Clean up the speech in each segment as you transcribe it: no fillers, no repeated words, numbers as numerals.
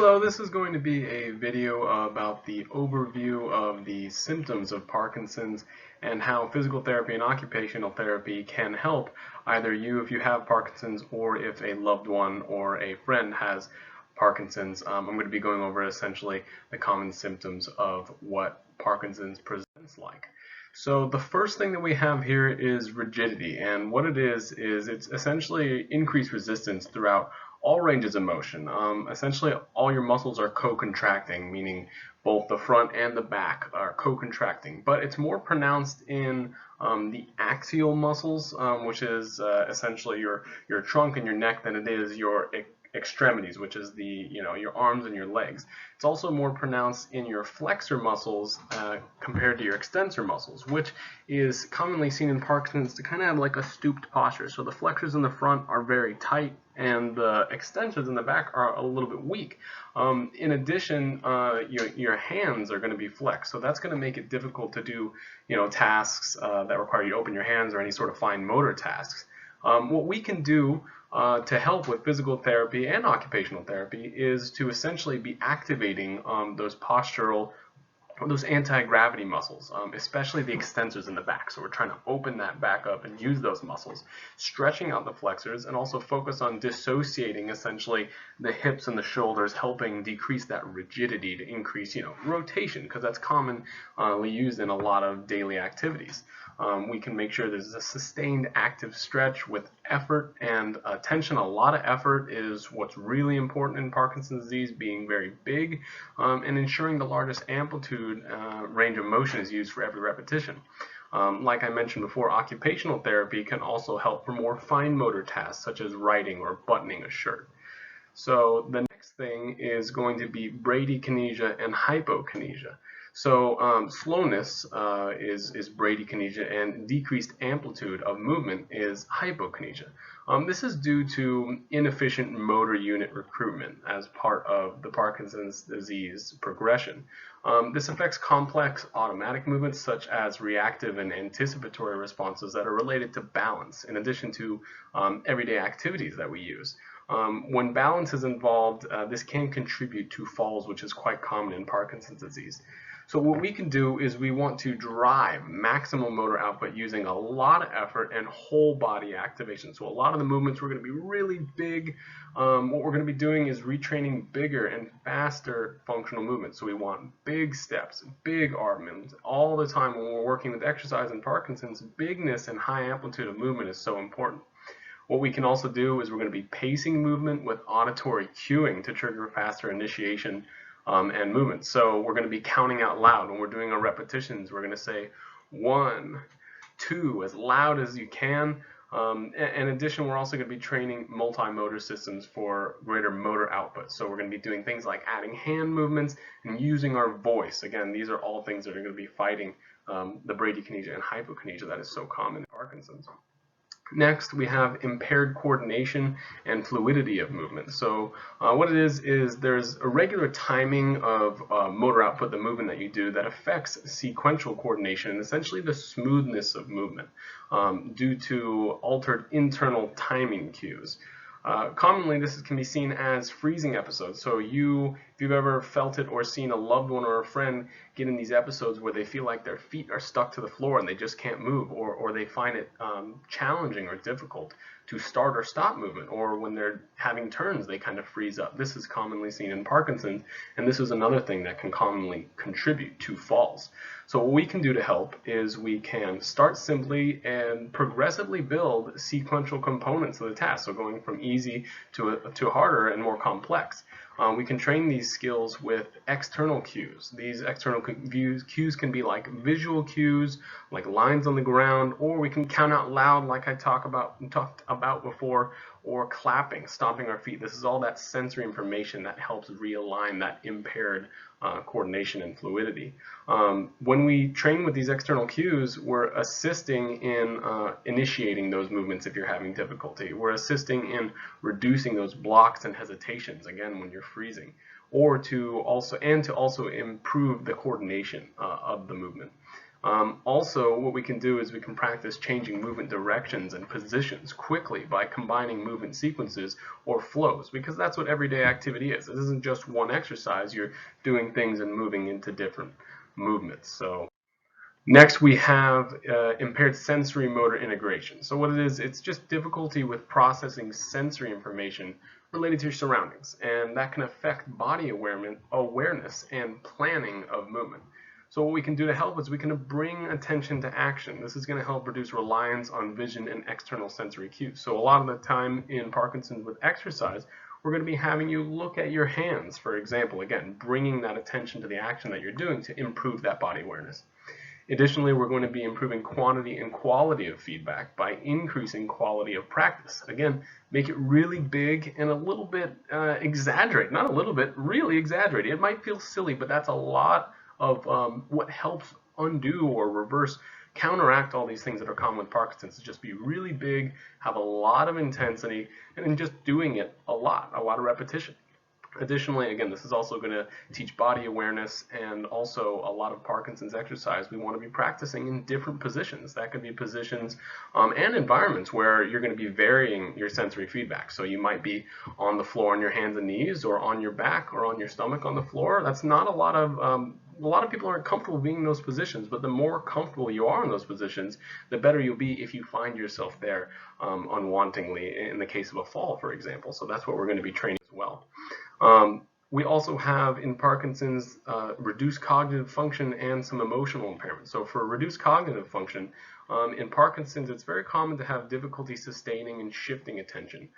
Hello, this is going to be a video about the overview of the symptoms of Parkinson's and how physical therapy and occupational therapy can help either you if you have Parkinson's or if a loved one or a friend has Parkinson's. I'm going to be going over essentially the common symptoms of what Parkinson's presents like. So the first thing that we have here is rigidity, and what it is it's essentially increased resistance throughout all ranges of motion. Essentially all your muscles are co-contracting, meaning both the front and the back are co-contracting, but it's more pronounced in the axial muscles, which is essentially your trunk and your neck, than it is your extremities, which is your arms and your legs. It's also more pronounced in your flexor muscles compared to your extensor muscles, which is commonly seen in Parkinson's to kind of have like a stooped posture. So the flexors in the front are very tight and the extensors in the back are a little bit weak. In addition, your hands are going to be flexed, so that's going to make it difficult to do tasks that require you to open your hands or any sort of fine motor tasks. What we can do to help with physical therapy and occupational therapy is to essentially be activating those anti-gravity muscles, especially the extensors in the back. So we're trying to open that back up and use those muscles, stretching out the flexors, and also focus on dissociating essentially the hips and the shoulders, helping decrease that rigidity to increase rotation, because that's commonly used in a lot of daily activities. We can make sure there's a sustained active stretch with effort and tension. A lot of effort is what's really important in Parkinson's disease, being very big, and ensuring the largest amplitude range of motion is used for every repetition. Like I mentioned before, occupational therapy can also help for more fine motor tasks such as writing or buttoning a shirt. So the next thing is going to be bradykinesia and hypokinesia. So slowness is bradykinesia, and decreased amplitude of movement is hypokinesia. This is due to inefficient motor unit recruitment as part of the Parkinson's disease progression. This affects complex automatic movements such as reactive and anticipatory responses that are related to balance, in addition to everyday activities that we use. When balance is involved, this can contribute to falls, which is quite common in Parkinson's disease. So what we can do is we want to drive maximum motor output using a lot of effort and whole body activation. So a lot of the movements, we're going to be really big. What we're going to be doing is retraining bigger and faster functional movements. So we want big steps, big arm movements all the time. When we're working with exercise in Parkinson's, bigness and high amplitude of movement is so important. What we can also do is we're going to be pacing movement with auditory cueing to trigger faster initiation and movement. So we're going to be counting out loud. When we're doing our repetitions, we're going to say 1, 2 as loud as you can. In addition, we're also going to be training multimotor systems for greater motor output. So we're going to be doing things like adding hand movements and using our voice. Again, these are all things that are going to be fighting the bradykinesia and hypokinesia that is so common in Parkinson's. Next, we have impaired coordination and fluidity of movement. So what it is there's irregular timing of motor output, the movement that you do, that affects sequential coordination and essentially the smoothness of movement due to altered internal timing cues. Commonly, this can be seen as freezing episodes. So if you've ever felt it or seen a loved one or a friend get in these episodes where they feel like their feet are stuck to the floor and they just can't move, or they find it challenging or difficult to start or stop movement, or when they're having turns, they kind of freeze up. This is commonly seen in Parkinson's, and this is another thing that can commonly contribute to falls. So what we can do to help is we can start simply and progressively build sequential components of the task, so going from easy to harder and more complex. We can train these skills with external cues. These external cues can be like visual cues, like lines on the ground, or we can count out loud like I talked about before, or clapping, stomping our feet. This is all that sensory information that helps realign that impaired coordination and fluidity. When we train with these external cues, we're assisting in initiating those movements if you're having difficulty. We're assisting in reducing those blocks and hesitations, again, when you're freezing, or to also improve the coordination of the movement. Also, what we can do is we can practice changing movement directions and positions quickly by combining movement sequences or flows, because that's what everyday activity is. It isn't just one exercise. You're doing things and moving into different movements. So next we have impaired sensory motor integration. So what it is, it's just difficulty with processing sensory information related to your surroundings, and that can affect body awareness and planning of movement. So what we can do to help is we can bring attention to action. This is going to help reduce reliance on vision and external sensory cues. So a lot of the time in Parkinson's with exercise, we're going to be having you look at your hands, for example, again, bringing that attention to the action that you're doing to improve that body awareness. Additionally, we're going to be improving quantity and quality of feedback by increasing quality of practice. Again, make it really big and a little bit exaggerate, not a little bit, really exaggerate. It might feel silly, but that's a lot of what helps undo or reverse, counteract all these things that are common with Parkinson's. Is just be really big, have a lot of intensity, and then just doing it a lot of repetition. Additionally, again, this is also going to teach body awareness, and also a lot of Parkinson's exercise we want to be practicing in different positions. That could be positions and environments where you're going to be varying your sensory feedback. So you might be on the floor on your hands and knees, or on your back or on your stomach on the floor. That's not a lot of people aren't comfortable being in those positions, but the more comfortable you are in those positions, the better you'll be if you find yourself there unwantingly, in the case of a fall, for example. So that's what we're going to be training as well. We also have in Parkinson's reduced cognitive function and some emotional impairment. So for reduced cognitive function, in Parkinson's, it's very common to have difficulty sustaining and shifting attention.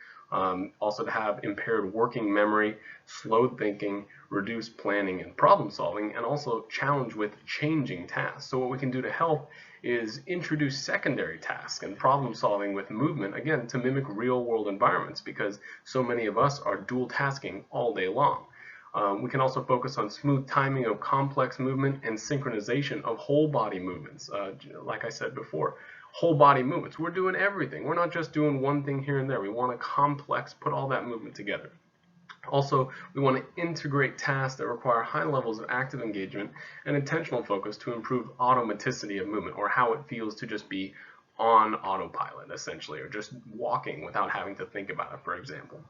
Also to have impaired working memory, slowed thinking, reduced planning and problem solving, and also challenge with changing tasks. So what we can do to help is introduce secondary tasks and problem solving with movement, again, to mimic real world environments, because so many of us are dual tasking all day long. We can also focus on smooth timing of complex movement and synchronization of whole body movements. Like I said before, whole body movements. We're doing everything. We're not just doing one thing here and there. We want to put all that movement together. Also, we want to integrate tasks that require high levels of active engagement and intentional focus to improve automaticity of movement, or how it feels to just be on autopilot, essentially, or just walking without having to think about it, for example.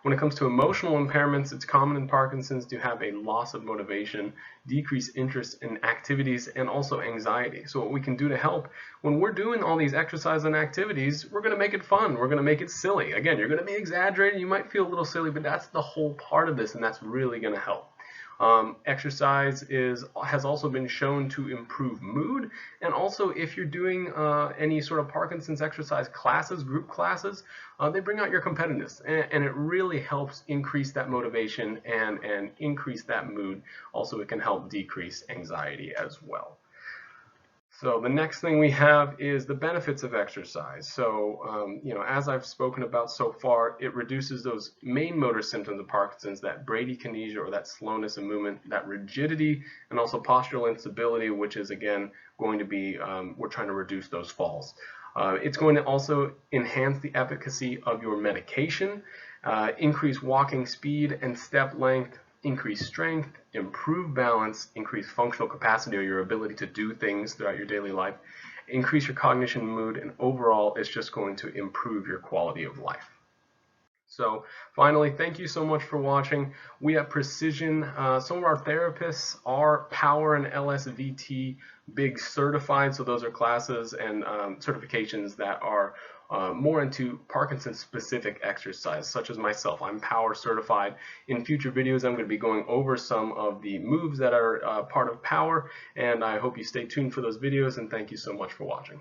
When it comes to emotional impairments, it's common in Parkinson's to have a loss of motivation, decreased interest in activities, and also anxiety. So what we can do to help, when we're doing all these exercises and activities, we're going to make it fun. We're going to make it silly. Again, you're going to be exaggerating. You might feel a little silly, but that's the whole part of this, and that's really going to help. Exercise has also been shown to improve mood, and also if you're doing any sort of Parkinson's exercise classes, group classes, they bring out your competitiveness, and it really helps increase that motivation and increase that mood. Also, it can help decrease anxiety as well. So the next thing we have is the benefits of exercise. So, as I've spoken about so far, it reduces those main motor symptoms of Parkinson's, that bradykinesia, or that slowness of movement, that rigidity, and also postural instability, which is, again, going to be, we're trying to reduce those falls. It's going to also enhance the efficacy of your medication, increase walking speed and step length, increase strength, improve balance, increase functional capacity, or your ability to do things throughout your daily life, increase your cognition, mood, and overall it's just going to improve your quality of life. So finally, thank you so much for watching. We at Precision, some of our therapists are Power and LSVT Big certified, so those are classes and certifications that are more into Parkinson's specific exercise, such as myself. I'm Power certified. In future videos, I'm going to be going over some of the moves that are part of Power, and I hope you stay tuned for those videos, and thank you so much for watching.